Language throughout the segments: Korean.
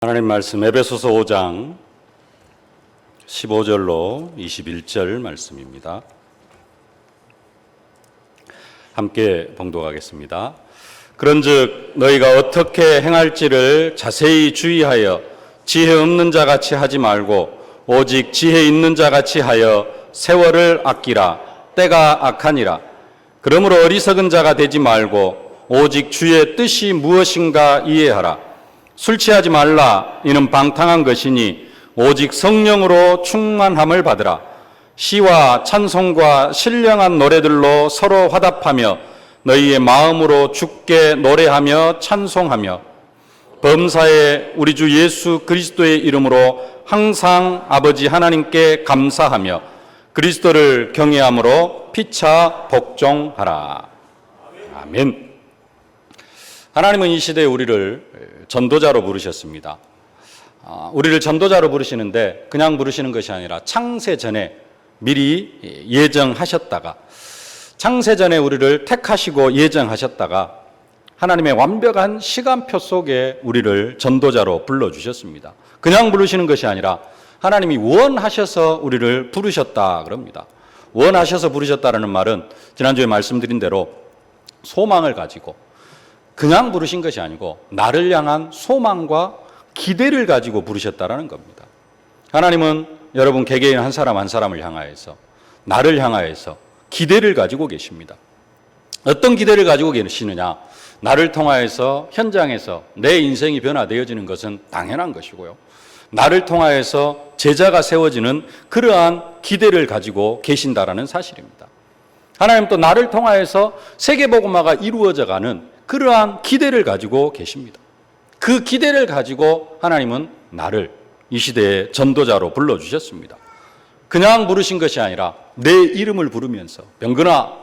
하나님 말씀 에베소서 5장 15절로 21절 말씀입니다. 함께 봉독하겠습니다. 그런즉 너희가 어떻게 행할지를 자세히 주의하여 지혜 없는 자같이 하지 말고 오직 지혜 있는 자같이 하여 세월을 아끼라. 때가 악하니라. 그러므로 어리석은 자가 되지 말고 오직 주의 뜻이 무엇인가 이해하라. 술 취하지 말라. 이는 방탕한 것이니 오직 성령으로 충만함을 받으라. 시와 찬송과 신령한 노래들로 서로 화답하며 너희의 마음으로 주께 노래하며 찬송하며 범사에 우리 주 예수 그리스도의 이름으로 항상 아버지 하나님께 감사하며 그리스도를 경외함으로 피차 복종하라. 아멘. 하나님은 이 시대에 우리를 전도자로 부르셨습니다. 우리를 전도자로 부르시는데 그냥 부르시는 것이 아니라 창세 전에 미리 예정하셨다가, 창세 전에 우리를 택하시고 예정하셨다가 하나님의 완벽한 시간표 속에 우리를 전도자로 불러주셨습니다. 그냥 부르시는 것이 아니라 하나님이 원하셔서 우리를 부르셨다 그럽니다. 원하셔서 부르셨다는 말은 지난주에 말씀드린 대로 소망을 가지고 그냥 부르신 것이 아니고 나를 향한 소망과 기대를 가지고 부르셨다라는 겁니다. 하나님은 여러분 개개인 한 사람 한 사람을 향하여서, 나를 향하여서 기대를 가지고 계십니다. 어떤 기대를 가지고 계시느냐? 나를 통하여서 현장에서 내 인생이 변화되어지는 것은 당연한 것이고요. 나를 통하여서 제자가 세워지는 그러한 기대를 가지고 계신다라는 사실입니다. 하나님 또 나를 통하여서 세계복음화가 이루어져가는 그러한 기대를 가지고 계십니다. 그 기대를 가지고 하나님은 나를 이 시대의 전도자로 불러주셨습니다. 그냥 부르신 것이 아니라 내 이름을 부르면서 병근아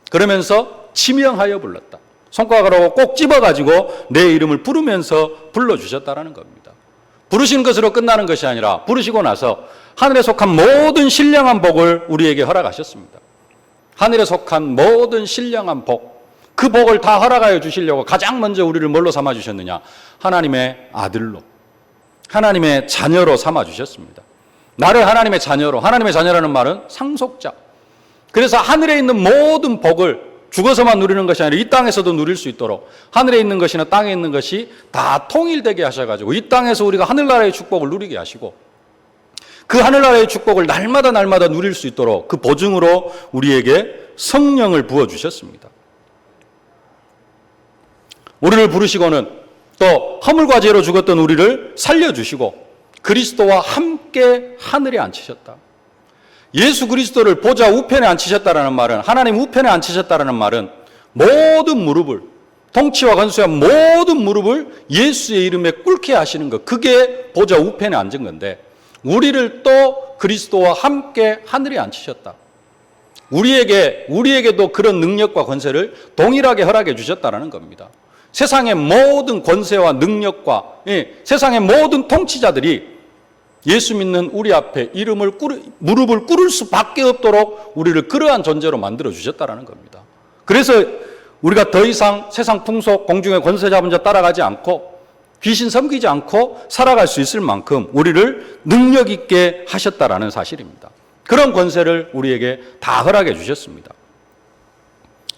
그러면서 지명하여 불렀다. 손가락으로 꼭 집어가지고 내 이름을 부르면서 불러주셨다는 겁니다. 부르신 것으로 끝나는 것이 아니라 부르시고 나서 하늘에 속한 모든 신령한 복을 우리에게 허락하셨습니다. 하늘에 속한 모든 신령한 복, 그 복을 다 허락하여 주시려고 가장 먼저 우리를 뭘로 삼아 주셨느냐? 하나님의 아들로, 하나님의 자녀로 삼아 주셨습니다. 나를 하나님의 자녀로, 하나님의 자녀라는 말은 상속자. 그래서 하늘에 있는 모든 복을 죽어서만 누리는 것이 아니라 이 땅에서도 누릴 수 있도록 하늘에 있는 것이나 땅에 있는 것이 다 통일되게 하셔가지고 이 땅에서 우리가 하늘나라의 축복을 누리게 하시고 그 하늘나라의 축복을 날마다 누릴 수 있도록 그 보증으로 우리에게 성령을 부어주셨습니다. 우리를 부르시고는 또 허물과 죄로 죽었던 우리를 살려주시고 그리스도와 함께 하늘에 앉히셨다. 예수 그리스도를 보좌 우편에 앉히셨다라는 말은, 하나님 우편에 앉히셨다라는 말은 모든 무릎을, 통치와 권세와 모든 무릎을 예수의 이름에 꿇게 하시는 것, 그게 보좌 우편에 앉은 건데 우리를 또 그리스도와 함께 하늘에 앉히셨다. 우리에게도 그런 능력과 권세를 동일하게 허락해 주셨다라는 겁니다. 세상의 모든 권세와 능력과 세상의 모든 통치자들이 예수 믿는 우리 앞에 무릎을 꿇을 수밖에 없도록 우리를 그러한 존재로 만들어 주셨다는 겁니다. 그래서 우리가 더 이상 세상 풍속, 공중의 권세 잡은 자 따라가지 않고 귀신 섬기지 않고 살아갈 수 있을 만큼 우리를 능력 있게 하셨다라는 사실입니다. 그런 권세를 우리에게 다 허락해 주셨습니다.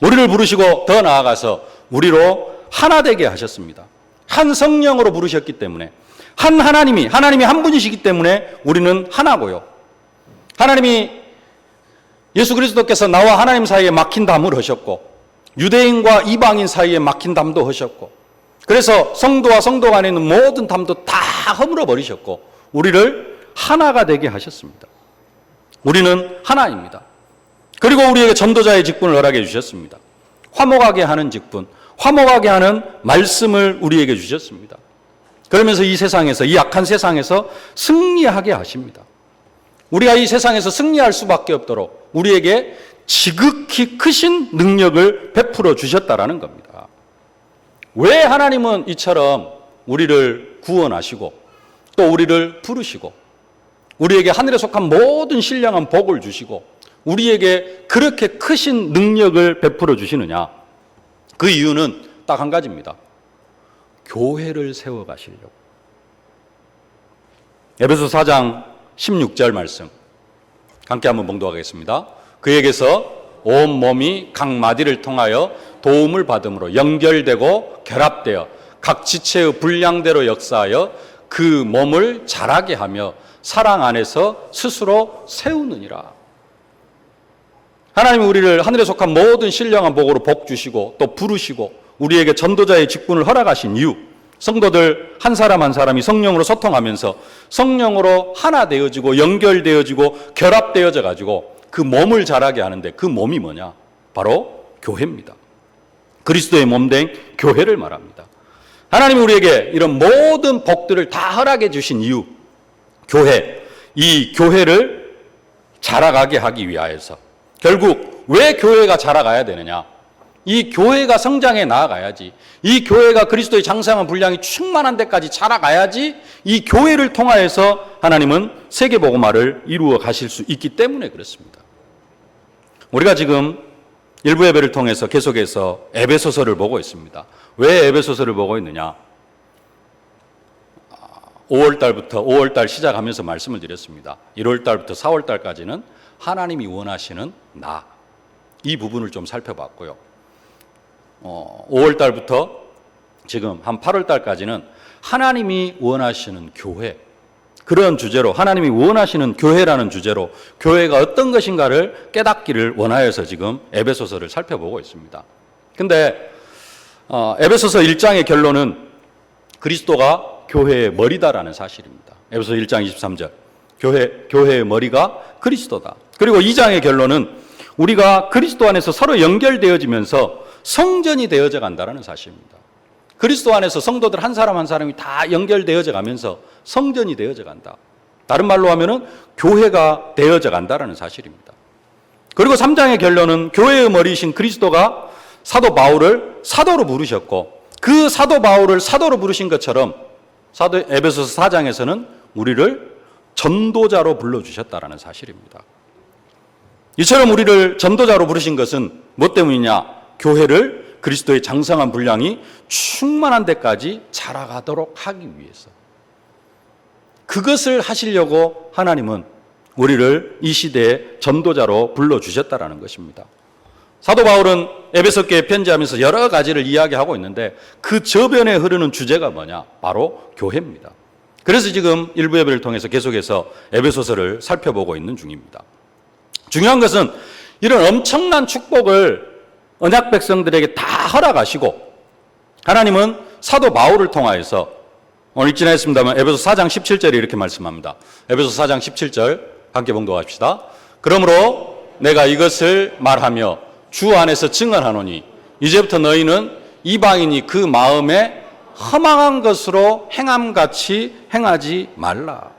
우리를 부르시고 더 나아가서 우리로 하나 되게 하셨습니다. 한 성령으로 부르셨기 때문에, 하나님이 한 분이시기 때문에 우리는 하나고요. 하나님이 예수 그리스도께서 나와 하나님 사이에 막힌 담을 하셨고 유대인과 이방인 사이에 막힌 담도 하셨고 그래서 성도와 성도 간에 있는 모든 담도 다 허물어 버리셨고 우리를 하나가 되게 하셨습니다. 우리는 하나입니다. 그리고 우리에게 전도자의 직분을 허락해 주셨습니다. 화목하게 하는 직분, 화목하게 하는 말씀을 우리에게 주셨습니다. 그러면서 이 세상에서, 이 악한 세상에서 승리하게 하십니다. 우리가 이 세상에서 승리할 수밖에 없도록 우리에게 지극히 크신 능력을 베풀어 주셨다라는 겁니다. 왜 하나님은 이처럼 우리를 구원하시고 또 우리를 부르시고 우리에게 하늘에 속한 모든 신령한 복을 주시고 우리에게 그렇게 크신 능력을 베풀어 주시느냐? 그 이유는 딱 한 가지입니다. 교회를 세워가시려고. 에베소 4장 16절 말씀 함께 한번 봉독하겠습니다. 그에게서 온 몸이 각 마디를 통하여 도움을 받음으로 연결되고 결합되어 각 지체의 분량대로 역사하여 그 몸을 자라게 하며 사랑 안에서 스스로 세우느니라. 하나님이 우리를 하늘에 속한 모든 신령한 복으로 복 주시고 또 부르시고 우리에게 전도자의 직분을 허락하신 이유, 성도들 한 사람 한 사람이 성령으로 소통하면서 성령으로 하나 되어지고 연결되어지고 결합되어져 가지고 그 몸을 자라게 하는데 그 몸이 뭐냐? 바로 교회입니다. 그리스도의 몸된 교회를 말합니다. 하나님이 우리에게 이런 모든 복들을 다 허락해 주신 이유, 교회, 이 교회를 자라가게 하기 위하여서 결국 왜 교회가 자라가야 되느냐? 이 교회가 성장해 나아가야지, 이 교회가 그리스도의 장성한 분량이 충만한 데까지 자라가야지 이 교회를 통하여서 하나님은 세계복음화를 이루어 가실 수 있기 때문에 그렇습니다. 우리가 지금 일부 예배를 통해서 계속해서 에베소서를 보고 있습니다. 왜 에베소서를 보고 있느냐? 5월달 시작하면서 말씀을 드렸습니다. 1월달부터 4월달까지는 하나님이 원하시는 나, 이 부분을 좀 살펴봤고요. 5월달부터 지금 한 8월달까지는 하나님이 원하시는 교회, 그런 주제로 하나님이 원하시는 교회라는 주제로 교회가 어떤 것인가를 깨닫기를 원하여서 지금 에베소서를 살펴보고 있습니다. 근데 에베소서 1장의 결론은 그리스도가 교회의 머리다라는 사실입니다. 에베소서 1장 23절 교회의 머리가 그리스도다. 그리고 2장의 결론은 우리가 그리스도 안에서 서로 연결되어지면서 성전이 되어져 간다는 사실입니다. 그리스도 안에서 성도들 한 사람 한 사람이 다 연결되어져 가면서 성전이 되어져 간다. 다른 말로 하면은 교회가 되어져 간다는 사실입니다. 그리고 3장의 결론은 교회의 머리이신 그리스도가 사도 바울을 사도로 부르셨고 그 사도 바울을 사도로 부르신 것처럼 에베소서 4장에서는 우리를 전도자로 불러주셨다는 사실입니다. 이처럼 우리를 전도자로 부르신 것은 무엇 때문이냐? 교회를 그리스도의 장성한 분량이 충만한 데까지 자라가도록 하기 위해서, 그것을 하시려고 하나님은 우리를 이 시대의 전도자로 불러주셨다는 것입니다. 사도 바울은 에베소 교회에 편지하면서 여러 가지를 이야기하고 있는데 그 저변에 흐르는 주제가 뭐냐? 바로 교회입니다. 그래서 지금 일부 예배를 통해서 계속해서 에베소서를 살펴보고 있는 중입니다. 중요한 것은 이런 엄청난 축복을 언약 백성들에게 다 허락하시고 하나님은 사도 바울을 통하여서 오늘 지나했습니다만 에베소 4장 17절에 이렇게 말씀합니다. 에베소 4장 17절 함께 봉독합시다. 그러므로 내가 이것을 말하며 주 안에서 증언하노니 이제부터 너희는 이방인이 그 마음에 허망한 것으로 행함같이 행하지 말라.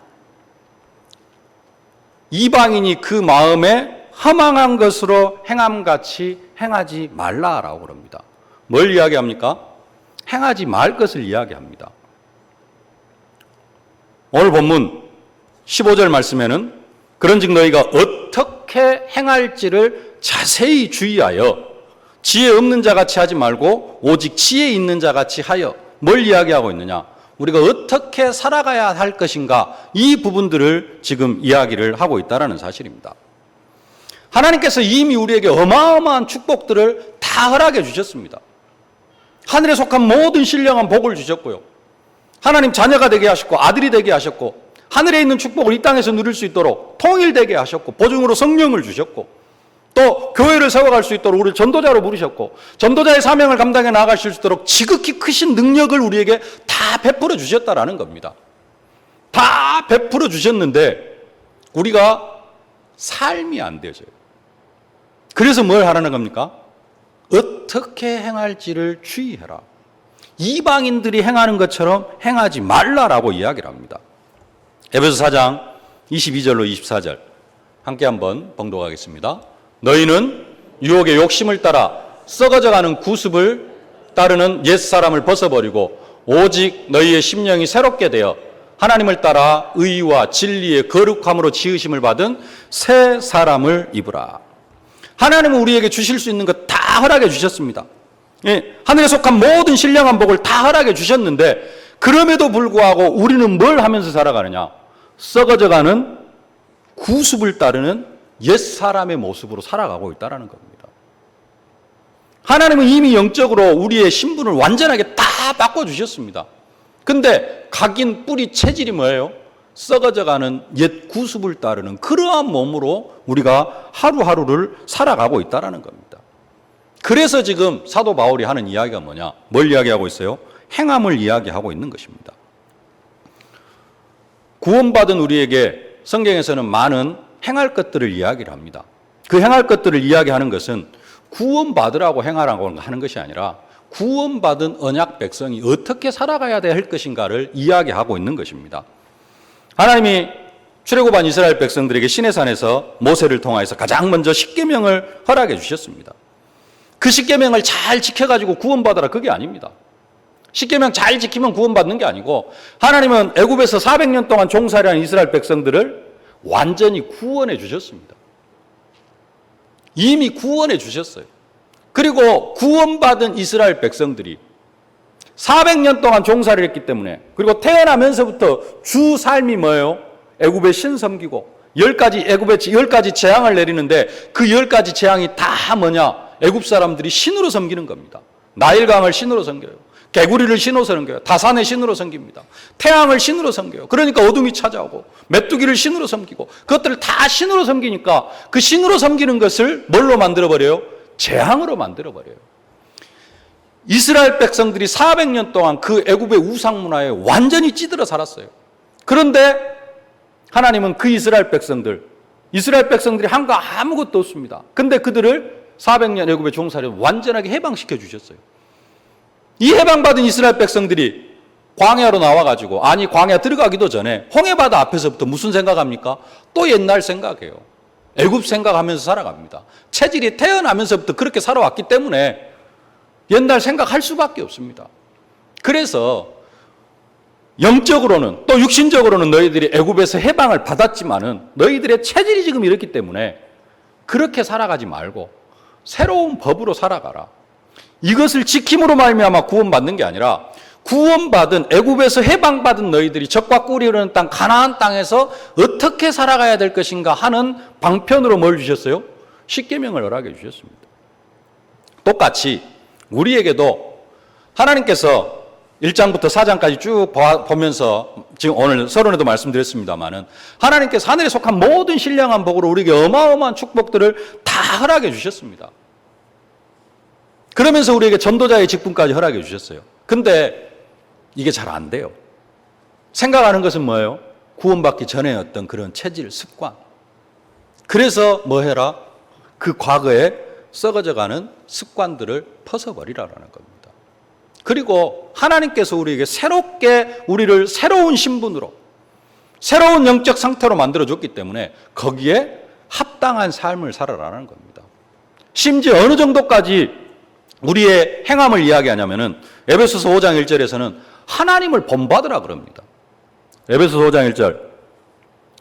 이방인이 그 마음에 허망한 것으로 행함같이 행하지 말라라고 그럽니다. 뭘 이야기합니까? 행하지 말 것을 이야기합니다. 오늘 본문 15절 말씀에는 그런즉 너희가 어떻게 행할지를 자세히 주의하여 지혜 없는 자같이 하지 말고 오직 지혜 있는 자같이 하여, 뭘 이야기하고 있느냐? 우리가 어떻게 살아가야 할 것인가, 이 부분들을 지금 이야기를 하고 있다는 사실입니다. 하나님께서 이미 우리에게 어마어마한 축복들을 다 허락해 주셨습니다. 하늘에 속한 모든 신령한 복을 주셨고요. 하나님 자녀가 되게 하셨고 아들이 되게 하셨고 하늘에 있는 축복을 이 땅에서 누릴 수 있도록 통일되게 하셨고 보증으로 성령을 주셨고 또 교회를 세워갈 수 있도록 우리를 전도자로 부르셨고 전도자의 사명을 감당해 나아가실 수 있도록 지극히 크신 능력을 우리에게 다 베풀어 주셨다라는 겁니다. 다 베풀어 주셨는데 우리가 삶이 안 되어져요. 그래서 뭘 하라는 겁니까? 어떻게 행할지를 주의해라. 이방인들이 행하는 것처럼 행하지 말라라고 이야기를 합니다. 에베소 4장 22절로 24절 함께 한번 봉독하겠습니다. 너희는 유혹의 욕심을 따라 썩어져가는 구습을 따르는 옛사람을 벗어버리고 오직 너희의 심령이 새롭게 되어 하나님을 따라 의와 진리의 거룩함으로 지으심을 받은 새 사람을 입으라. 하나님은 우리에게 주실 수 있는 것 다 허락해 주셨습니다. 하늘에 속한 모든 신령한 복을 다 허락해 주셨는데 그럼에도 불구하고 우리는 뭘 하면서 살아가느냐? 썩어져가는 구습을 따르는 옛사람의 모습으로 살아가고 있다는 겁니다. 하나님은 이미 영적으로 우리의 신분을 완전하게 다 바꿔주셨습니다. 근데 각인 뿌리 체질이 뭐예요? 썩어져가는 옛 구습을 따르는 그러한 몸으로 우리가 하루하루를 살아가고 있다는 겁니다. 그래서 지금 사도 바울이 하는 이야기가 뭐냐? 뭘 이야기하고 있어요? 행함을 이야기하고 있는 것입니다. 구원받은 우리에게 성경에서는 많은 행할 것들을 이야기를 합니다. 그 행할 것들을 이야기하는 것은 구원받으라고 행하라고 하는 것이 아니라 구원받은 언약 백성이 어떻게 살아가야 될 것인가를 이야기하고 있는 것입니다. 하나님이 출애굽한 이스라엘 백성들에게 시내산에서 모세를 통하여서 가장 먼저 십계명을 허락해 주셨습니다. 그 십계명을 잘 지켜가지고 구원받아라, 그게 아닙니다. 십계명 잘 지키면 구원받는 게 아니고, 하나님은 애굽에서 400년 동안 종살이한 이스라엘 백성들을 완전히 구원해 주셨습니다. 이미 구원해 주셨어요. 그리고 구원받은 이스라엘 백성들이 400년 동안 종살이를 했기 때문에, 그리고 태어나면서부터 주 삶이 뭐예요? 애굽의 신 섬기고, 10가지 애굽의 10가지 재앙을 내리는데 그 10가지 재앙이 다 뭐냐? 애굽 사람들이 신으로 섬기는 겁니다. 나일강을 신으로 섬겨요. 개구리를 신으로 섬겨요. 다산의 신으로 섬깁니다. 태양을 신으로 섬겨요. 그러니까 어둠이 찾아오고, 메뚜기를 신으로 섬기고, 그것들을 다 신으로 섬기니까 그 신으로 섬기는 것을 뭘로 만들어버려요? 재앙으로 만들어버려요. 이스라엘 백성들이 400년 동안 그 애굽의 우상 문화에 완전히 찌들어 살았어요. 그런데 하나님은 그 이스라엘 백성들이 한 거 아무것도 없습니다. 근데 그들을 400년 애굽의 종살이로 완전하게 해방시켜 주셨어요. 이 해방받은 이스라엘 백성들이 광야로 나와가지고, 아니 광야 들어가기도 전에 홍해바다 앞에서부터 무슨 생각합니까? 또 옛날 생각해요. 애굽 생각하면서 살아갑니다. 체질이 태어나면서부터 그렇게 살아왔기 때문에 옛날 생각할 수밖에 없습니다. 그래서 영적으로는 또 육신적으로는 너희들이 애굽에서 해방을 받았지만은 너희들의 체질이 지금 이렇기 때문에 그렇게 살아가지 말고 새로운 법으로 살아가라. 이것을 지킴으로 말미암아 구원받는 게 아니라, 구원받은 애굽에서 해방받은 너희들이 적과 꿀이 흐르는 땅 가나안 땅에서 어떻게 살아가야 될 것인가 하는 방편으로 뭘 주셨어요? 십계명을 허락해 주셨습니다. 똑같이 우리에게도 하나님께서 1장부터 4장까지 쭉 보면서, 지금 오늘 서론에도 말씀드렸습니다마는, 하나님께서 하늘에 속한 모든 신령한 복으로 우리에게 어마어마한 축복들을 다 허락해 주셨습니다. 그러면서 우리에게 전도자의 직분까지 허락해 주셨어요. 근데 이게 잘 안 돼요. 생각하는 것은 뭐예요? 구원받기 전에 어떤 그런 체질, 습관. 그래서 뭐 해라? 그 과거에 썩어져가는 습관들을 벗어버리라라는 겁니다. 그리고 하나님께서 우리에게 새롭게 우리를 새로운 신분으로, 새로운 영적 상태로 만들어줬기 때문에 거기에 합당한 삶을 살아라는 겁니다. 심지어 어느 정도까지 우리의 행함을 이야기하냐면은 에베소서 5장 1절에서는 하나님을 본받으라 그럽니다. 에베소서 5장 1절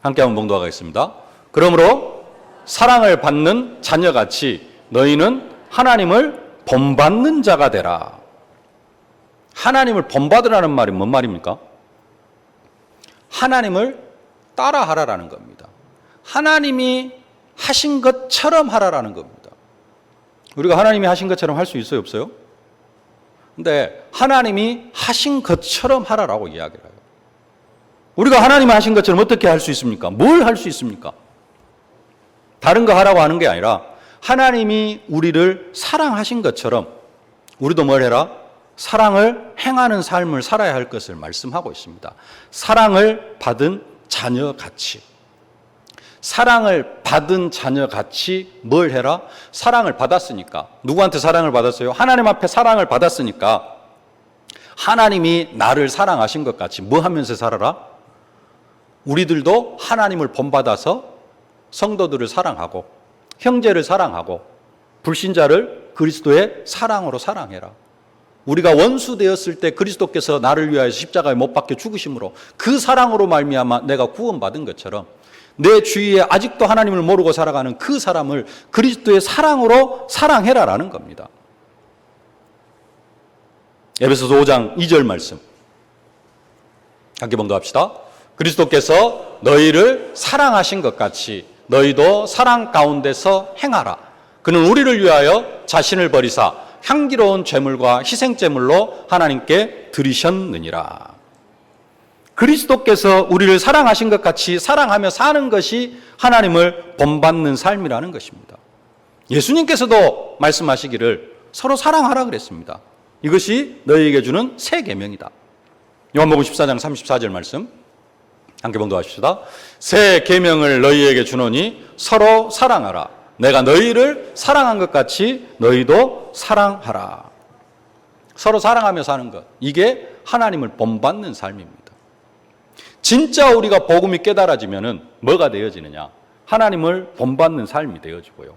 함께 한번 봉독하겠습니다. 그러므로 사랑을 받는 자녀같이 너희는 하나님을 본받는 자가 되라. 하나님을 본받으라는 말이 뭔 말입니까? 하나님을 따라하라라는 겁니다. 하나님이 하신 것처럼 하라라는 겁니다. 우리가 하나님이 하신 것처럼 할 수 있어요, 없어요? 근데 하나님이 하신 것처럼 하라라고 이야기를 해요. 우리가 하나님이 하신 것처럼 어떻게 할 수 있습니까? 뭘 할 수 있습니까? 다른 거 하라고 하는 게 아니라 하나님이 우리를 사랑하신 것처럼 우리도 뭘 해라? 사랑을 행하는 삶을 살아야 할 것을 말씀하고 있습니다. 사랑을 받은 자녀같이. 사랑을 받은 자녀같이 뭘 해라? 사랑을 받았으니까. 누구한테 사랑을 받았어요? 하나님 앞에 사랑을 받았으니까 하나님이 나를 사랑하신 것 같이 뭐 하면서 살아라? 우리들도 하나님을 본받아서 성도들을 사랑하고 형제를 사랑하고 불신자를 그리스도의 사랑으로 사랑해라. 우리가 원수 되었을 때 그리스도께서 나를 위하여 십자가에 못 박혀 죽으심으로 그 사랑으로 말미암아 내가 구원받은 것처럼 내 주위에 아직도 하나님을 모르고 살아가는 그 사람을 그리스도의 사랑으로 사랑해라라는 겁니다. 에베소서 5장 2절 말씀 함께 봉독합시다. 그리스도께서 너희를 사랑하신 것 같이 너희도 사랑 가운데서 행하라. 그는 우리를 위하여 자신을 버리사 향기로운 제물과 희생제물로 하나님께 드리셨느니라. 그리스도께서 우리를 사랑하신 것 같이 사랑하며 사는 것이 하나님을 본받는 삶이라는 것입니다. 예수님께서도 말씀하시기를 서로 사랑하라 그랬습니다. 이것이 너희에게 주는 새 계명이다. 요한복음 14장 34절 말씀 함께 봉독하십시다. 새 계명을 너희에게 주노니 서로 사랑하라. 내가 너희를 사랑한 것 같이 너희도 사랑하라. 서로 사랑하며 사는 것, 이게 하나님을 본받는 삶입니다. 진짜 우리가 복음이 깨달아지면은 뭐가 되어지느냐? 하나님을 본받는 삶이 되어지고요.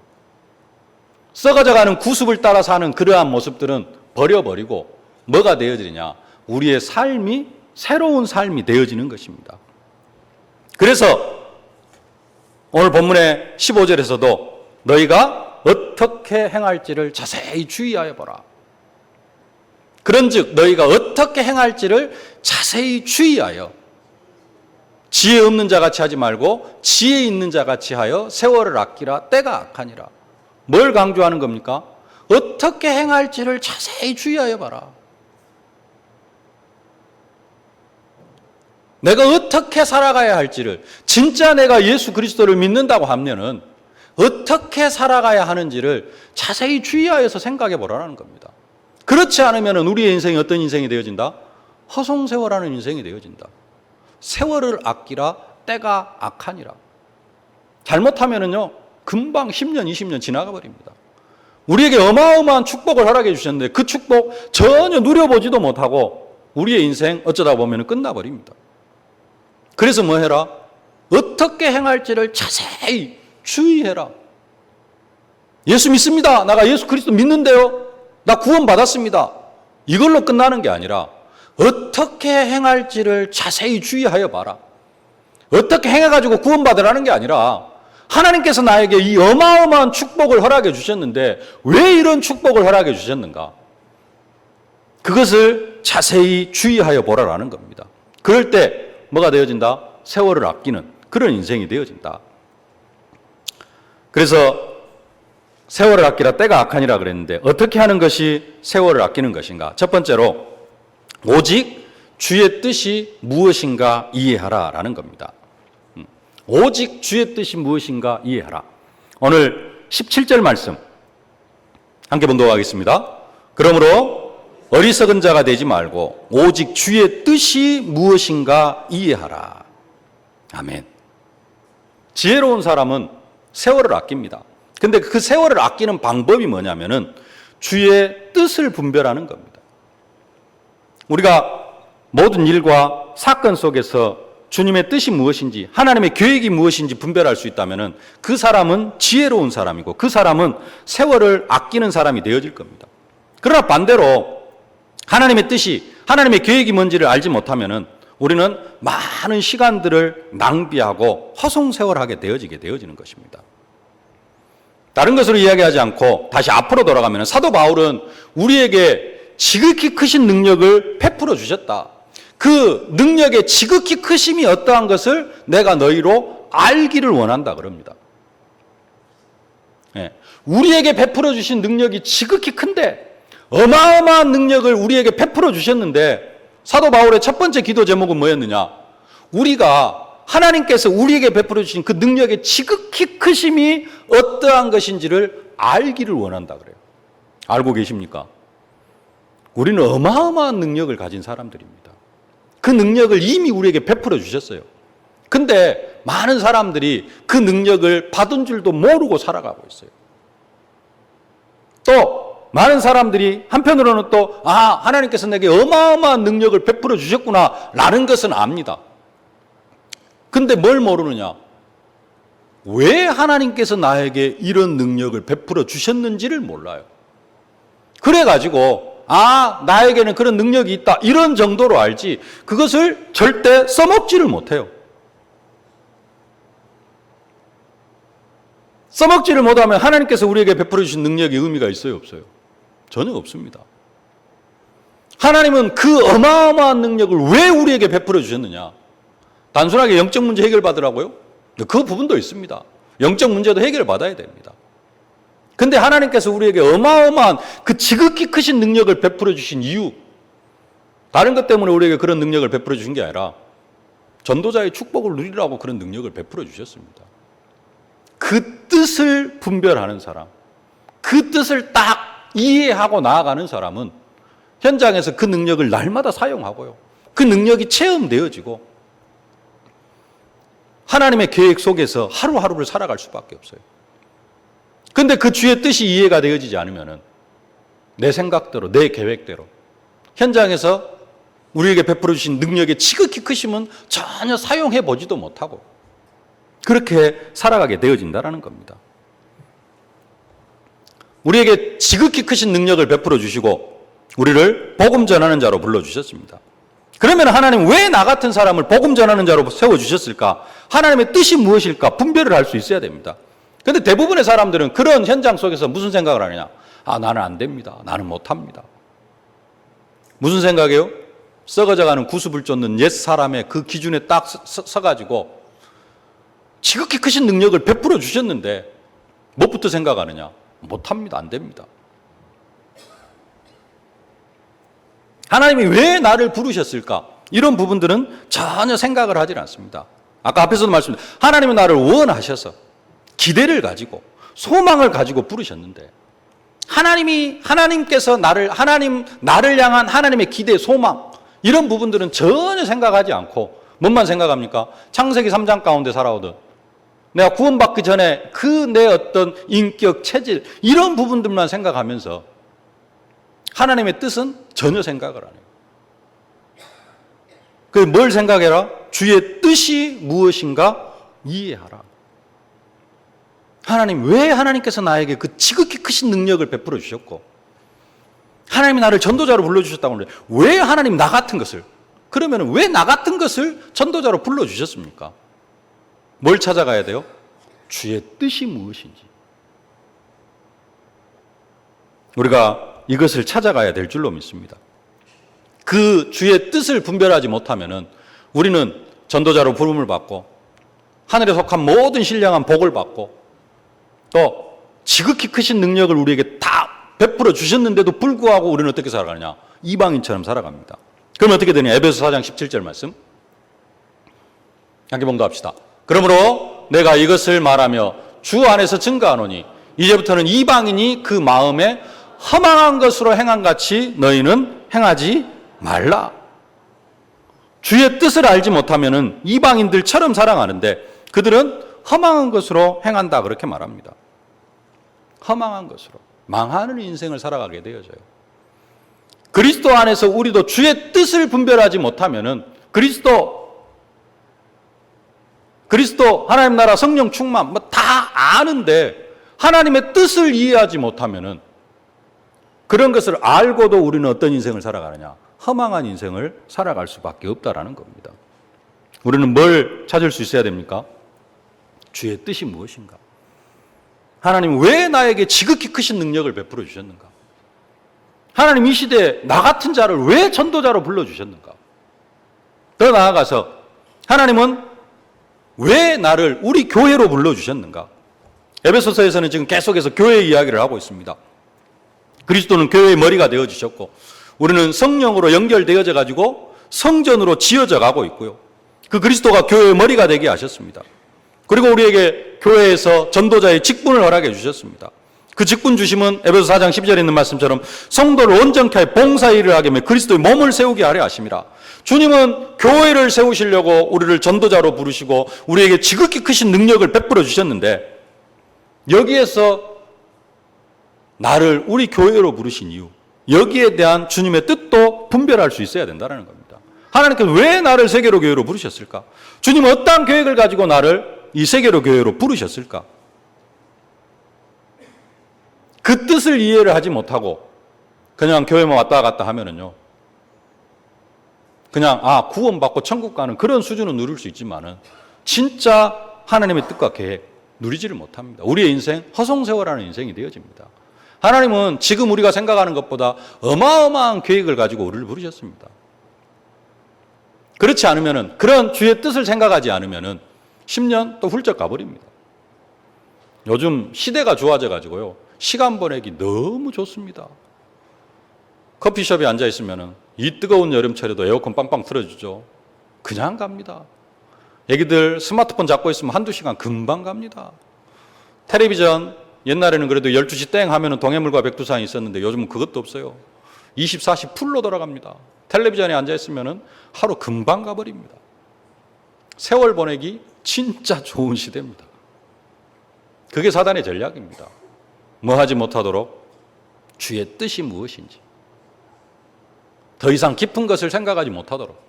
썩어져가는 구습을 따라 사는 그러한 모습들은 버려버리고 뭐가 되어지느냐? 우리의 삶이 새로운 삶이 되어지는 것입니다. 그래서 오늘 본문의 15절에서도 너희가 어떻게 행할지를 자세히 주의하여 보라. 그런즉 너희가 어떻게 행할지를 자세히 주의하여 지혜 없는 자같이 하지 말고 지혜 있는 자같이 하여 세월을 아끼라. 때가 악하니라. 뭘 강조하는 겁니까? 어떻게 행할지를 자세히 주의하여 봐라. 내가 어떻게 살아가야 할지를, 진짜 내가 예수 그리스도를 믿는다고 하면은 어떻게 살아가야 하는지를 자세히 주의하여서 생각해 보라는 겁니다. 그렇지 않으면 우리의 인생이 어떤 인생이 되어진다? 허송세월하는 인생이 되어진다. 세월을 아끼라. 때가 악하니라. 잘못하면은요 금방 10년 20년 지나가 버립니다. 우리에게 어마어마한 축복을 허락해 주셨는데 그 축복 전혀 누려보지도 못하고 우리의 인생 어쩌다 보면 끝나버립니다. 그래서 뭐 해라? 어떻게 행할지를 자세히 주의해라. 예수 믿습니다. 나가 예수 그리스도 믿는데요. 나 구원 받았습니다. 이걸로 끝나는 게 아니라 어떻게 행할지를 자세히 주의하여 봐라. 어떻게 행해가지고 구원 받으라는 게 아니라 하나님께서 나에게 이 어마어마한 축복을 허락해 주셨는데 왜 이런 축복을 허락해 주셨는가? 그것을 자세히 주의하여 보라라는 겁니다. 그럴 때 뭐가 되어진다? 세월을 아끼는 그런 인생이 되어진다. 그래서 세월을 아끼라. 때가 악하니라 그랬는데 어떻게 하는 것이 세월을 아끼는 것인가? 첫 번째로 오직 주의 뜻이 무엇인가 이해하라 라는 겁니다. 오직 주의 뜻이 무엇인가 이해하라. 오늘 17절 말씀 함께 봉독하겠습니다. 그러므로 어리석은 자가 되지 말고 오직 주의 뜻이 무엇인가 이해하라. 아멘. 지혜로운 사람은 세월을 아낍니다. 근데 그 세월을 아끼는 방법이 뭐냐면은 주의 뜻을 분별하는 겁니다. 우리가 모든 일과 사건 속에서 주님의 뜻이 무엇인지, 하나님의 계획이 무엇인지 분별할 수 있다면은 그 사람은 지혜로운 사람이고 그 사람은 세월을 아끼는 사람이 되어질 겁니다. 그러나 반대로 하나님의 뜻이, 하나님의 계획이 뭔지를 알지 못하면은 우리는 많은 시간들을 낭비하고 허송세월하게 되어지는 것입니다. 다른 것으로 이야기하지 않고 다시 앞으로 돌아가면 사도 바울은 우리에게 지극히 크신 능력을 베풀어 주셨다. 그 능력의 지극히 크심이 어떠한 것을 내가 너희로 알기를 원한다 그럽니다. 예, 우리에게 베풀어 주신 능력이 지극히 큰데 어마어마한 능력을 우리에게 베풀어 주셨는데 사도 바울의 첫 번째 기도 제목은 뭐였느냐? 우리가 하나님께서 우리에게 베풀어 주신 그 능력의 지극히 크심이 어떠한 것인지를 알기를 원한다 그래요. 알고 계십니까? 우리는 어마어마한 능력을 가진 사람들입니다. 그 능력을 이미 우리에게 베풀어 주셨어요. 근데 많은 사람들이 그 능력을 받은 줄도 모르고 살아가고 있어요. 또 많은 사람들이 한편으로는 또 하나님께서 내게 어마어마한 능력을 베풀어 주셨구나 라는 것은 압니다. 근데 뭘 모르느냐? 왜 하나님께서 나에게 이런 능력을 베풀어 주셨는지를 몰라요. 그래가지고 나에게는 그런 능력이 있다 이런 정도로 알지 그것을 절대 써먹지를 못해요. 써먹지를 못하면 하나님께서 우리에게 베풀어 주신 능력이 의미가 있어요, 없어요? 전혀 없습니다. 하나님은 그 어마어마한 능력을 왜 우리에게 베풀어 주셨느냐? 단순하게 영적 문제 해결받으라고요? 그 부분도 있습니다. 영적 문제도 해결받아야 됩니다. 근데 하나님께서 우리에게 어마어마한 그 지극히 크신 능력을 베풀어 주신 이유, 다른 것 때문에 우리에게 그런 능력을 베풀어 주신 게 아니라 전도자의 축복을 누리라고 그런 능력을 베풀어 주셨습니다. 그 뜻을 분별하는 사람, 그 뜻을 딱 이해하고 나아가는 사람은 현장에서 그 능력을 날마다 사용하고요. 그 능력이 체험되어지고 하나님의 계획 속에서 하루하루를 살아갈 수밖에 없어요. 근데 그 주의 뜻이 이해가 되어지지 않으면 내 생각대로, 내 계획대로 현장에서 우리에게 베풀어 주신 능력의 지극히 크심은 전혀 사용해 보지도 못하고 그렇게 살아가게 되어진다는 겁니다. 우리에게 지극히 크신 능력을 베풀어 주시고 우리를 복음 전하는 자로 불러주셨습니다. 그러면 하나님 왜 나 같은 사람을 복음 전하는 자로 세워주셨을까? 하나님의 뜻이 무엇일까? 분별을 할 수 있어야 됩니다. 그런데 대부분의 사람들은 그런 현장 속에서 무슨 생각을 하느냐? 나는 안 됩니다. 나는 못합니다. 무슨 생각이에요? 썩어져가는 구습을 쫓는 옛 사람의 그 기준에 딱 서가지고 지극히 크신 능력을 베풀어 주셨는데 무엇부터 생각하느냐? 못합니다. 안 됩니다. 하나님이 왜 나를 부르셨을까? 이런 부분들은 전혀 생각을 하지 않습니다. 아까 앞에서도 말씀드렸습니다. 하나님은 나를 원하셔서 기대를 가지고 소망을 가지고 부르셨는데 하나님께서 나를 향한 하나님의 기대, 소망 이런 부분들은 전혀 생각하지 않고 뭔만 생각합니까? 창세기 3장 가운데 살아오던 내가 구원받기 전에 그 내 어떤 인격, 체질 이런 부분들만 생각하면서 하나님의 뜻은 전혀 생각을 안 해요. 그 뭘 생각해라? 주의 뜻이 무엇인가 이해하라. 하나님, 왜 하나님께서 나에게 그 지극히 크신 능력을 베풀어 주셨고 하나님이 나를 전도자로 불러주셨다고 하는데 왜 하나님 나 같은 것을, 그러면 왜 나 같은 것을 전도자로 불러주셨습니까? 뭘 찾아가야 돼요? 주의 뜻이 무엇인지. 우리가 이것을 찾아가야 될 줄로 믿습니다. 그 주의 뜻을 분별하지 못하면 우리는 전도자로 부름을 받고 하늘에 속한 모든 신령한 복을 받고 또 지극히 크신 능력을 우리에게 다 베풀어 주셨는데도 불구하고 우리는 어떻게 살아가느냐? 이방인처럼 살아갑니다. 그럼 어떻게 되냐? 에베소 4장 17절 말씀 함께 봉독합시다. 그러므로 내가 이것을 말하며 주 안에서 증거하노니 이제부터는 이방인이 그 마음에 허망한 것으로 행한 같이 너희는 행하지 말라. 주의 뜻을 알지 못하면 이방인들처럼 살아가는데 그들은 허망한 것으로 행한다 그렇게 말합니다. 허망한 것으로 망하는 인생을 살아가게 되어져요. 그리스도 안에서 우리도 주의 뜻을 분별하지 못하면 그리스도 하나님 나라 성령 충만 다 아는데 하나님의 뜻을 이해하지 못하면 그런 것을 알고도 우리는 어떤 인생을 살아가느냐? 허망한 인생을 살아갈 수밖에 없다라는 겁니다. 우리는 뭘 찾을 수 있어야 됩니까? 주의 뜻이 무엇인가? 하나님 왜 나에게 지극히 크신 능력을 베풀어 주셨는가? 하나님 이 시대에 나 같은 자를 왜 전도자로 불러주셨는가? 더 나아가서 하나님은 왜 나를 우리 교회로 불러주셨는가? 에베소서에서는 지금 계속해서 교회 이야기를 하고 있습니다. 그리스도는 교회의 머리가 되어주셨고 우리는 성령으로 연결되어져 가지고 성전으로 지어져 가고 있고요. 그 그리스도가 교회의 머리가 되게 하셨습니다. 그리고 우리에게 교회에서 전도자의 직분을 허락해 주셨습니다. 그 직분 주심은 에베소 4장 12절에 있는 말씀처럼 성도를 온전케 하여 봉사 일을 하게 하며 그리스도의 몸을 세우게 하려 하심이라. 주님은 교회를 세우시려고 우리를 전도자로 부르시고 우리에게 지극히 크신 능력을 베풀어 주셨는데 여기에서 나를 우리 교회로 부르신 이유, 여기에 대한 주님의 뜻도 분별할 수 있어야 된다는 겁니다. 하나님께서 왜 나를 세계로 교회로 부르셨을까? 주님은 어떠한 계획을 가지고 나를 이 세계로 교회로 부르셨을까? 그 뜻을 이해를 하지 못하고 그냥 교회만 왔다 갔다 하면은요, 그냥 구원받고 천국 가는 그런 수준은 누릴 수 있지만은 진짜 하나님의 뜻과 계획 누리지를 못합니다. 우리의 인생 허송세월하는 인생이 되어집니다. 하나님은 지금 우리가 생각하는 것보다 어마어마한 계획을 가지고 우리를 부르셨습니다. 그렇지 않으면은, 그런 주의 뜻을 생각하지 않으면은 10년 또 훌쩍 가버립니다. 요즘 시대가 좋아져 가지고요, 시간 보내기 너무 좋습니다. 커피숍에 앉아 있으면은 이 뜨거운 여름철에도 에어컨 빵빵 틀어주죠. 그냥 갑니다. 애기들 스마트폰 잡고 있으면 한두 시간 금방 갑니다. 텔레비전, 옛날에는 그래도 12시 땡 하면은 동해물과 백두산이 있었는데 요즘은 그것도 없어요. 24시 풀로 돌아갑니다. 텔레비전에 앉아 있으면은 하루 금방 가버립니다. 세월 보내기 진짜 좋은 시대입니다. 그게 사단의 전략입니다. 뭐 하지 못하도록? 주의 뜻이 무엇인지, 더 이상 깊은 것을 생각하지 못하도록.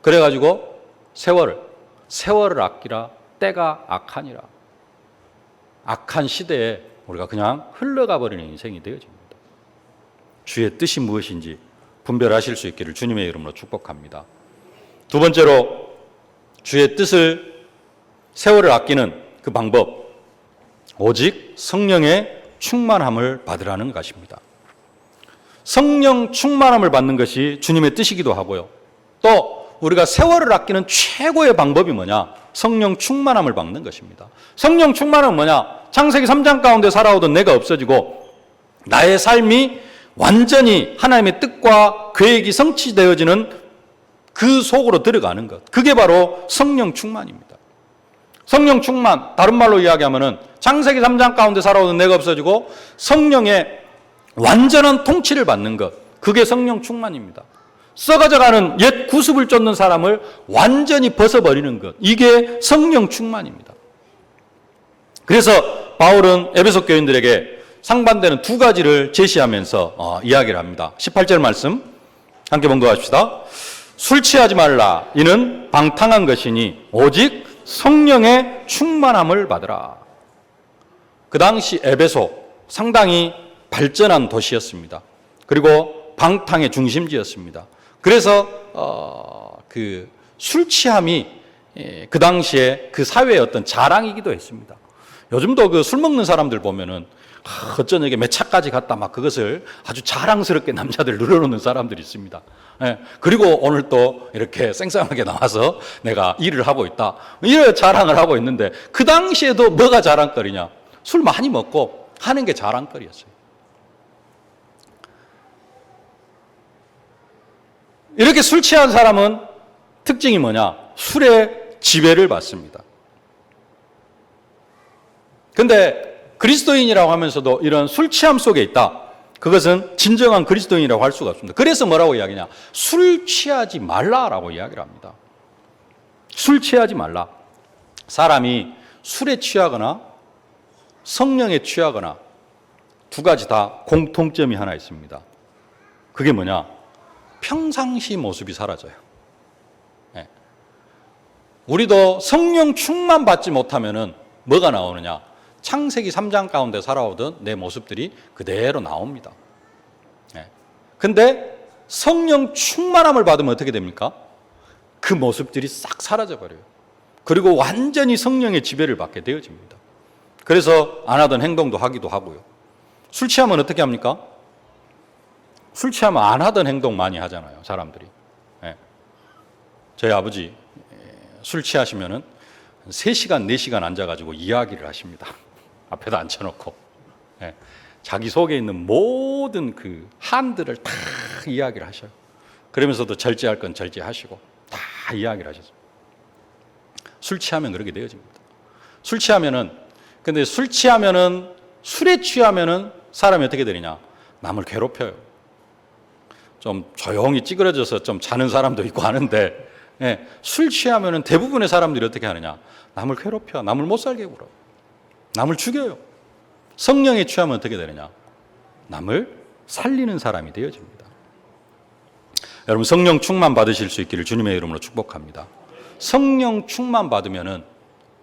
그래가지고 세월을 아끼라, 때가 악하니라. 악한 시대에 우리가 그냥 흘러가 버리는 인생이 되어집니다. 주의 뜻이 무엇인지 분별하실 수 있기를 주님의 이름으로 축복합니다. 두 번째로, 주의 뜻을, 세월을 아끼는 그 방법, 오직 성령의 충만함을 받으라는 것입니다. 성령 충만함을 받는 것이 주님의 뜻이기도 하고요, 또 우리가 세월을 아끼는 최고의 방법이 뭐냐? 성령 충만함을 받는 것입니다. 성령 충만함은 뭐냐? 창세기 3장 가운데 살아오던 내가 없어지고 나의 삶이 완전히 하나님의 뜻과 계획이 성취되어지는 그 속으로 들어가는 것, 그게 바로 성령 충만입니다. 성령 충만, 다른 말로 이야기하면은 창세기 3장 가운데 살아오던 내가 없어지고 성령의 완전한 통치를 받는 것, 그게 성령 충만입니다. 썩어져가는 옛 구습을 쫓는 사람을 완전히 벗어버리는 것, 이게 성령 충만입니다. 그래서 바울은 에베소 교인들에게 상반되는 두 가지를 제시하면서 이야기를 합니다. 18절 말씀 함께 봉독합시다. 술 취하지 말라. 이는 방탕한 것이니 오직 성령의 충만함을 받으라. 그 당시 에베소 상당히 발전한 도시였습니다. 그리고 방탕의 중심지였습니다. 그래서 그 술 취함이 그 당시에 그 사회의 어떤 자랑이기도 했습니다. 요즘도 그 술 먹는 사람들 보면은 어쩌냐게 몇 차까지 갔다 막 그것을 아주 자랑스럽게 남자들 늘어놓는 사람들이 있습니다. 그리고 오늘 또 이렇게 쌩쌩하게 나와서 내가 일을 하고 있다, 이런 자랑을 하고 있는데, 그 당시에도 뭐가 자랑거리냐? 술 많이 먹고 하는 게 자랑거리였어요. 이렇게 술 취한 사람은 특징이 뭐냐? 술의 지배를 받습니다. 근데 그리스도인이라고 하면서도 이런 술 취함 속에 있다, 그것은 진정한 그리스도인이라고 할 수가 없습니다. 그래서 뭐라고 이야기냐? 술 취하지 말라라고 이야기를 합니다. 술 취하지 말라. 사람이 술에 취하거나 성령에 취하거나 두 가지 다 공통점이 하나 있습니다. 그게 뭐냐? 평상시 모습이 사라져요. 우리도 성령 충만 받지 못하면은 뭐가 나오느냐? 창세기 3장 가운데 살아오던 내 모습들이 그대로 나옵니다. 근데 성령 충만함을 받으면 어떻게 됩니까? 그 모습들이 싹 사라져버려요. 그리고 완전히 성령의 지배를 받게 되어집니다. 그래서 안 하던 행동도 하기도 하고요. 술 취하면 어떻게 합니까? 술 취하면 안 하던 행동 많이 하잖아요, 사람들이. 저희 아버지 술 취하시면은 3시간, 4시간 앉아가지고 이야기를 하십니다. 앞에다 앉혀놓고. 자기 속에 있는 모든 그 한들을 다 이야기를 하셔요. 그러면서도 절제할 건 절제하시고 다 이야기를 하셨어요. 술 취하면 그렇게 되어집니다. 근데 술 취하면은, 술에 취하면은 사람이 어떻게 되느냐? 남을 괴롭혀요. 좀 조용히 찌그러져서 좀 자는 사람도 있고 하는데, 술 취하면은 대부분의 사람들이 어떻게 하느냐? 남을 괴롭혀, 남을 못 살게 굴어, 남을 죽여요. 성령에 취하면 어떻게 되느냐? 남을 살리는 사람이 되어집니다. 여러분, 성령 충만 받으실 수 있기를 주님의 이름으로 축복합니다. 성령 충만 받으면은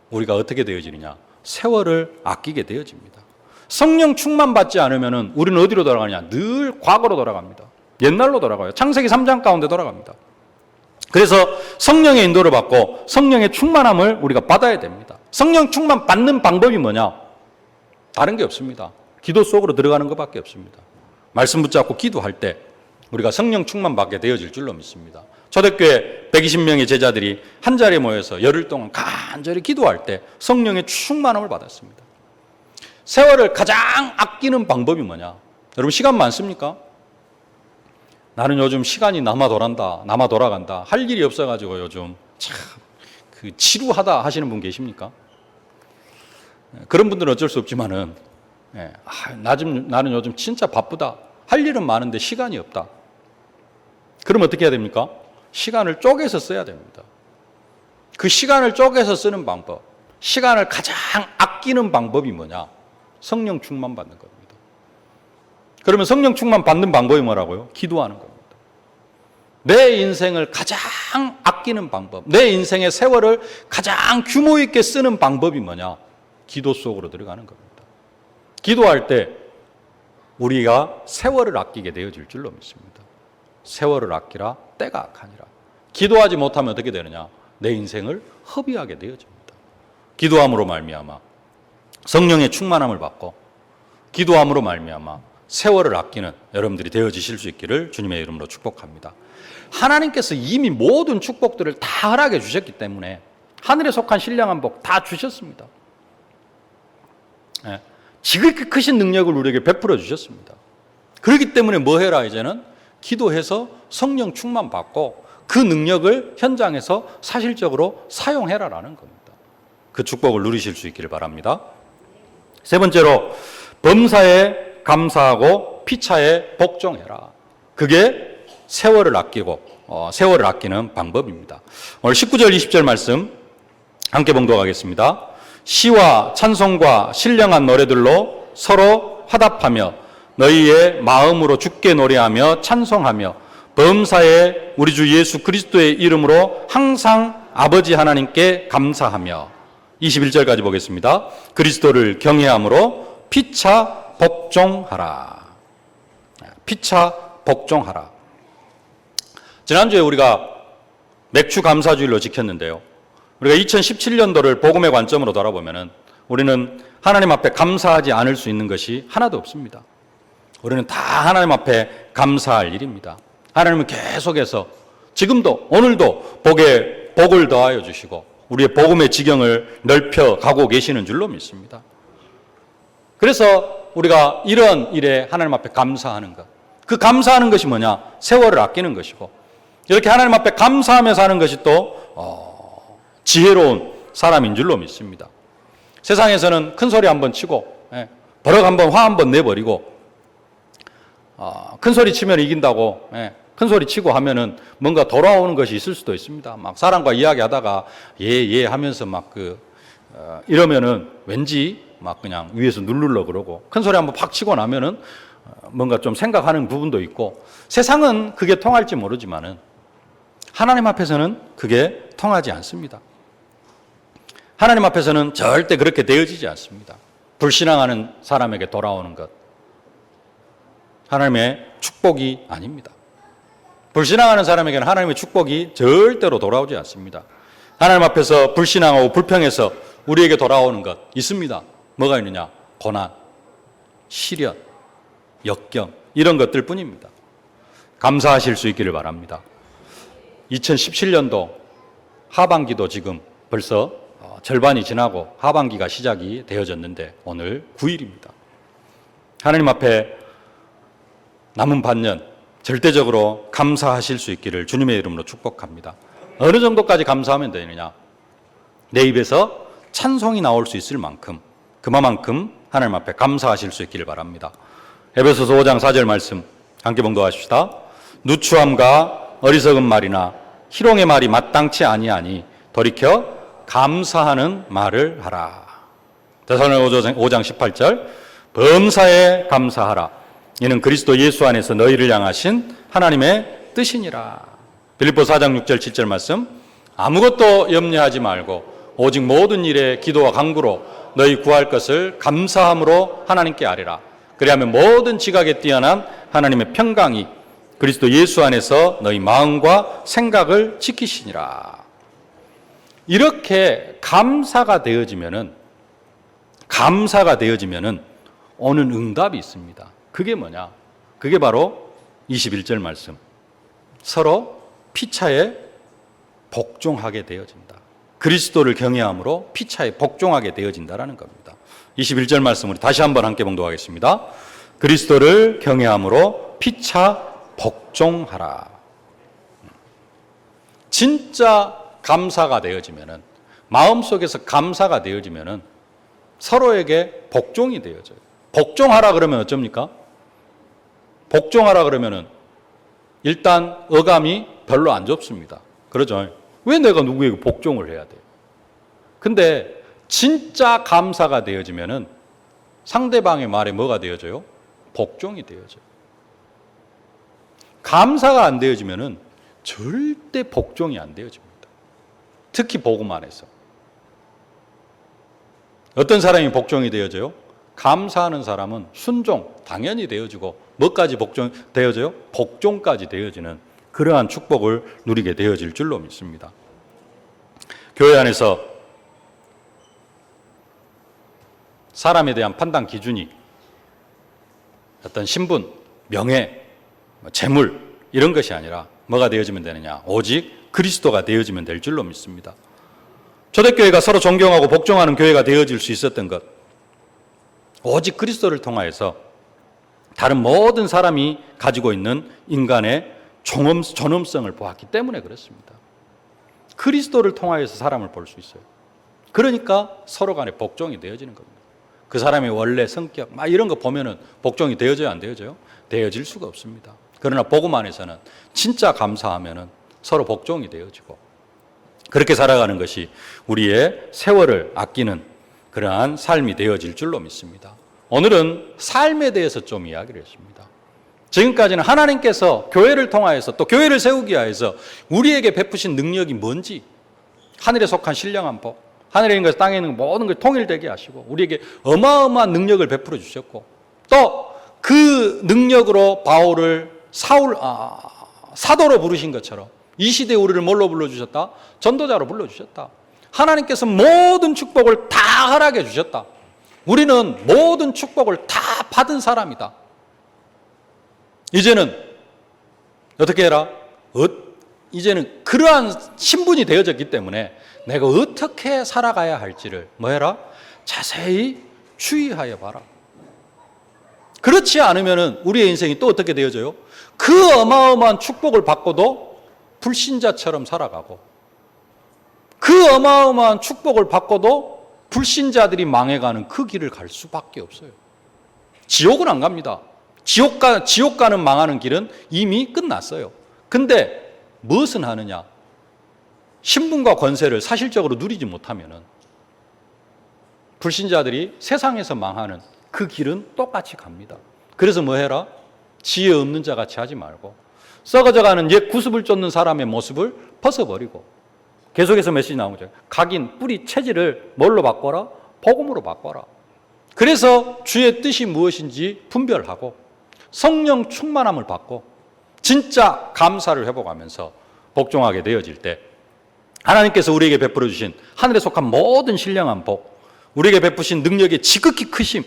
우리가 어떻게 되어지느냐? 세월을 아끼게 되어집니다. 성령 충만 받지 않으면은 우리는 어디로 돌아가냐? 늘 과거로 돌아갑니다. 옛날로 돌아가요. 창세기 3장 가운데 돌아갑니다. 그래서 성령의 인도를 받고 성령의 충만함을 우리가 받아야 됩니다. 성령 충만 받는 방법이 뭐냐? 다른 게 없습니다. 기도 속으로 들어가는 것밖에 없습니다. 말씀 붙잡고 기도할 때 우리가 성령 충만 받게 되어질 줄로 믿습니다. 초대교회 120명의 제자들이 한 자리에 모여서 열흘 동안 간절히 기도할 때 성령의 충만함을 받았습니다. 세월을 가장 아끼는 방법이 뭐냐? 여러분 시간 많습니까? 나는 요즘 시간이 남아 돌아간다. 할 일이 없어가지고 요즘 참 지루하다 하시는 분 계십니까? 그런 분들은 어쩔 수 없지만은 나는 요즘 진짜 바쁘다. 할 일은 많은데 시간이 없다. 그럼 어떻게 해야 됩니까? 시간을 쪼개서 써야 됩니다. 그 시간을 쪼개서 쓰는 방법, 시간을 가장 아끼는 방법이 뭐냐? 성령 충만 받는 겁니다. 그러면 성령 충만 받는 방법이 뭐라고요? 기도하는 겁니다. 내 인생을 가장 아끼는 방법, 내 인생의 세월을 가장 규모 있게 쓰는 방법이 뭐냐? 기도 속으로 들어가는 겁니다. 기도할 때 우리가 세월을 아끼게 되어질 줄로 믿습니다. 세월을 아끼라 때가 악하니라. 기도하지 못하면 어떻게 되느냐? 내 인생을 허비하게 되어집니다. 기도함으로 말미암아 성령의 충만함을 받고 기도함으로 말미암아 세월을 아끼는 여러분들이 되어지실 수 있기를 주님의 이름으로 축복합니다. 하나님께서 이미 모든 축복들을 다 허락해 주셨기 때문에 하늘에 속한 신령한 복 다 주셨습니다. 지극히 크신 능력을 우리에게 베풀어 주셨습니다. 그렇기 때문에 뭐 해라? 이제는 기도해서 성령 충만 받고 그 능력을 현장에서 사실적으로 사용해라라는 겁니다. 그 축복을 누리실 수 있기를 바랍니다. 세 번째로 범사에 감사하고 피차에 복종해라. 그게 세월을 아끼고 세월을 아끼는 방법입니다. 오늘 19절 20절 말씀 함께 봉독하겠습니다. 시와 찬송과 신령한 노래들로 서로 화답하며 너희의 마음으로 주께 노래하며 찬송하며 범사에 우리 주 예수 그리스도의 이름으로 항상 아버지 하나님께 감사하며 21절까지 보겠습니다. 그리스도를 경외함으로 피차 복종하라. 피차 복종하라. 지난주에 우리가 맥주 감사주일로 지켰는데요. 우리가 2017년도를 복음의 관점으로 돌아보면은 우리는 하나님 앞에 감사하지 않을 수 있는 것이 하나도 없습니다. 우리는 다 하나님 앞에 감사할 일입니다. 하나님은 계속해서 지금도 오늘도 복을 더하여 주시고 우리의 복음의 지경을 넓혀 가고 계시는 줄로 믿습니다. 그래서 우리가 이런 일에 하나님 앞에 감사하는 것, 그 감사하는 것이 뭐냐? 세월을 아끼는 것이고 이렇게 하나님 앞에 감사하면서 하는 것이 또 지혜로운 사람인 줄로 믿습니다. 세상에서는 큰 소리 한번 치고 버럭 한번 화 한번 내버리고 큰 소리 치면 이긴다고 큰 소리 치고 하면은 뭔가 돌아오는 것이 있을 수도 있습니다. 막 사람과 이야기하다가 예 하면서 막 이러면은 왠지 막 그냥 위에서 누르려 그러고 큰 소리 한번 팍 치고 나면은 뭔가 좀 생각하는 부분도 있고 세상은 그게 통할지 모르지만은 하나님 앞에서는 그게 통하지 않습니다. 하나님 앞에서는 절대 그렇게 되어지지 않습니다. 불신앙하는 사람에게 돌아오는 것 하나님의 축복이 아닙니다. 불신앙하는 사람에게는 하나님의 축복이 절대로 돌아오지 않습니다. 하나님 앞에서 불신앙하고 불평해서 우리에게 돌아오는 것 있습니다. 뭐가 있느냐? 고난, 시련, 역경 이런 것들 뿐입니다. 감사하실 수 있기를 바랍니다. 2017년도 하반기도 지금 벌써 절반이 지나고 하반기가 시작이 되어졌는데 오늘 9일입니다. 하나님 앞에 남은 반년 절대적으로 감사하실 수 있기를 주님의 이름으로 축복합니다. 어느 정도까지 감사하면 되느냐? 내 입에서 찬송이 나올 수 있을 만큼 그만큼 하나님 앞에 감사하실 수 있기를 바랍니다. 에베소서 5장 4절 말씀 함께 봉독하십시다. 누추함과 어리석은 말이나 희롱의 말이 마땅치 아니하니 돌이켜 감사하는 말을 하라. 데살로니가 5장 18절 범사에 감사하라. 이는 그리스도 예수 안에서 너희를 향하신 하나님의 뜻이니라. 빌립보서 4장 6절 7절 말씀 아무것도 염려하지 말고 오직 모든 일에 기도와 간구로 너희 구할 것을 감사함으로 하나님께 아뢰라. 그리하면 모든 지각에 뛰어난 하나님의 평강이 그리스도 예수 안에서 너희 마음과 생각을 지키시니라. 이렇게 감사가 되어지면은 오는 응답이 있습니다. 그게 뭐냐? 그게 바로 21절 말씀. 서로 피차에 복종하게 되어진다. 그리스도를 경외함으로 피차에 복종하게 되어진다라는 겁니다. 21절 말씀 우리 다시 한번 함께 봉독하겠습니다. 그리스도를 경외함으로 피차 복종하라. 진짜 감사가 되어지면은, 마음속에서 감사가 되어지면은 서로에게 복종이 되어져요. 복종하라 그러면 어쩝니까? 복종하라 그러면은 일단 어감이 별로 안 좋습니다. 그러죠. 왜 내가 누구에게 복종을 해야 돼요? 근데 진짜 감사가 되어지면은 상대방의 말에 뭐가 되어져요? 복종이 되어져요. 감사가 안 되어지면은 절대 복종이 안 되어집니다. 특히 복음 안에서. 어떤 사람이 복종이 되어져요? 감사하는 사람은 순종, 당연히 되어지고 뭐까지 되어져요? 복종까지 되어지는 그러한 축복을 누리게 되어질 줄로 믿습니다. 교회 안에서 사람에 대한 판단 기준이 어떤 신분, 명예, 재물 이런 것이 아니라 뭐가 되어지면 되느냐? 오직 그리스도가 되어지면 될 줄로 믿습니다. 초대교회가 서로 존경하고 복종하는 교회가 되어질 수 있었던 것, 오직 그리스도를 통하여서 다른 모든 사람이 가지고 있는 인간의 존엄성을 보았기 때문에 그렇습니다. 그리스도를 통하여서 사람을 볼 수 있어요. 그러니까 서로 간에 복종이 되어지는 겁니다. 그 사람의 원래 성격 막 이런 거 보면은 복종이 되어져요, 안 되어져요? 되어질 수가 없습니다. 그러나 복음 안에서는 진짜 감사하면은 서로 복종이 되어지고 그렇게 살아가는 것이 우리의 세월을 아끼는 그러한 삶이 되어질 줄로 믿습니다. 오늘은 삶에 대해서 좀 이야기를 했습니다. 지금까지는 하나님께서 교회를 통하여서 또 교회를 세우기 위해서 우리에게 베푸신 능력이 뭔지, 하늘에 속한 신령한 복, 하늘에 있는 것, 땅에 있는 모든 걸 통일되게 하시고 우리에게 어마어마한 능력을 베풀어 주셨고 또 그 능력으로 바울을 사도로 부르신 것처럼 이 시대에 우리를 뭘로 불러주셨다? 전도자로 불러주셨다. 하나님께서 모든 축복을 다 허락해 주셨다. 우리는 모든 축복을 다 받은 사람이다. 이제는 어떻게 해라? 이제는 그러한 신분이 되어졌기 때문에 내가 어떻게 살아가야 할지를 뭐 해라? 자세히 주의하여 봐라. 그렇지 않으면 우리의 인생이 또 어떻게 되어져요? 그 어마어마한 축복을 받고도 불신자처럼 살아가고 그 어마어마한 축복을 받고도 불신자들이 망해가는 그 길을 갈 수밖에 없어요. 지옥은 안 갑니다. 지옥 가는 망하는 길은 이미 끝났어요. 근데 무엇은 하느냐? 신분과 권세를 사실적으로 누리지 못하면은 불신자들이 세상에서 망하는 그 길은 똑같이 갑니다. 그래서 뭐 해라? 지혜 없는 자 같이 하지 말고 썩어져가는 옛 구습을 쫓는 사람의 모습을 벗어버리고 계속해서 메시지 나오죠. 각인, 뿌리, 체질을 뭘로 바꿔라? 복음으로 바꿔라. 그래서 주의 뜻이 무엇인지 분별하고 성령 충만함을 받고 진짜 감사를 회복하면서 복종하게 되어질 때 하나님께서 우리에게 베풀어 주신 하늘에 속한 모든 신령한 복, 우리에게 베푸신 능력의 지극히 크심,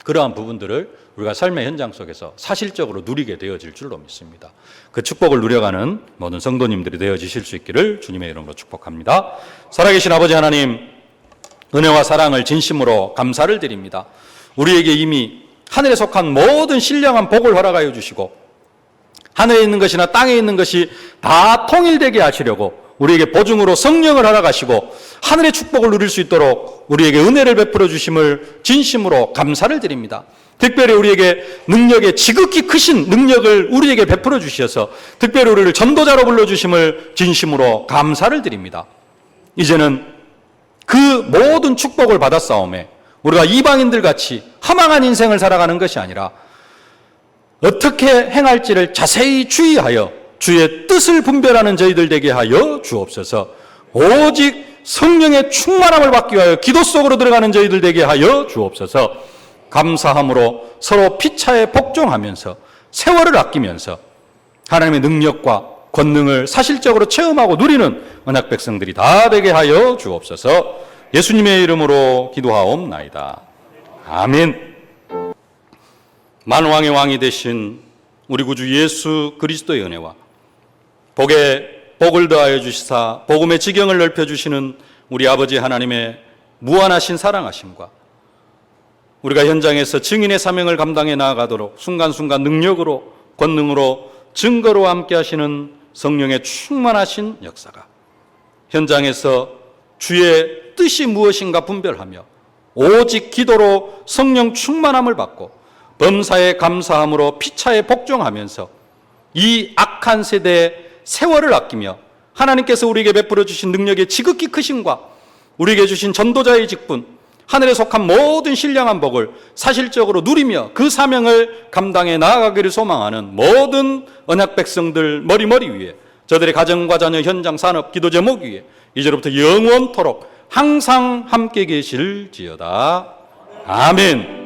그러한 부분들을 우리가 삶의 현장 속에서 사실적으로 누리게 되어질 줄로 믿습니다. 그 축복을 누려가는 모든 성도님들이 되어지실 수 있기를 주님의 이름으로 축복합니다. 살아계신 아버지 하나님, 은혜와 사랑을 진심으로 감사를 드립니다. 우리에게 이미 하늘에 속한 모든 신령한 복을 허락하여 주시고 하늘에 있는 것이나 땅에 있는 것이 다 통일되게 하시려고 우리에게 보증으로 성령을 허락하시고 하늘의 축복을 누릴 수 있도록 우리에게 은혜를 베풀어 주심을 진심으로 감사를 드립니다. 특별히 우리에게 능력의 지극히 크신 능력을 우리에게 베풀어 주셔서 특별히 우리를 전도자로 불러주심을 진심으로 감사를 드립니다. 이제는 그 모든 축복을 받았사오매 우리가 이방인들 같이 허망한 인생을 살아가는 것이 아니라 어떻게 행할지를 자세히 주의하여 주의 뜻을 분별하는 저희들 되게 하여 주옵소서. 오직 성령의 충만함을 받기 위하여 기도 속으로 들어가는 저희들 되게 하여 주옵소서. 감사함으로 서로 피차에 복종하면서 세월을 아끼면서 하나님의 능력과 권능을 사실적으로 체험하고 누리는 언약 백성들이 다 되게 하여 주옵소서. 예수님의 이름으로 기도하옵나이다. 아멘. 만왕의 왕이 되신 우리 구주 예수 그리스도의 은혜와 복의 복을 더하여 주시사 복음의 지경을 넓혀 주시는 우리 아버지 하나님의 무한하신 사랑하심과 우리가 현장에서 증인의 사명을 감당해 나아가도록 순간순간 능력으로 권능으로 증거로 함께 하시는 성령의 충만하신 역사가 현장에서 주의 뜻이 무엇인가 분별하며 오직 기도로 성령 충만함을 받고 범사에 감사함으로 피차에 복종하면서 이 악한 세대의 세월을 아끼며 하나님께서 우리에게 베풀어 주신 능력의 지극히 크심과 우리에게 주신 전도자의 직분, 하늘에 속한 모든 신령한 복을 사실적으로 누리며 그 사명을 감당해 나아가기를 소망하는 모든 언약 백성들 머리 위에 저들의 가정과 자녀, 현장, 산업, 기도 제목 위에 이제로부터 영원토록 항상 함께 계실지어다. 아멘.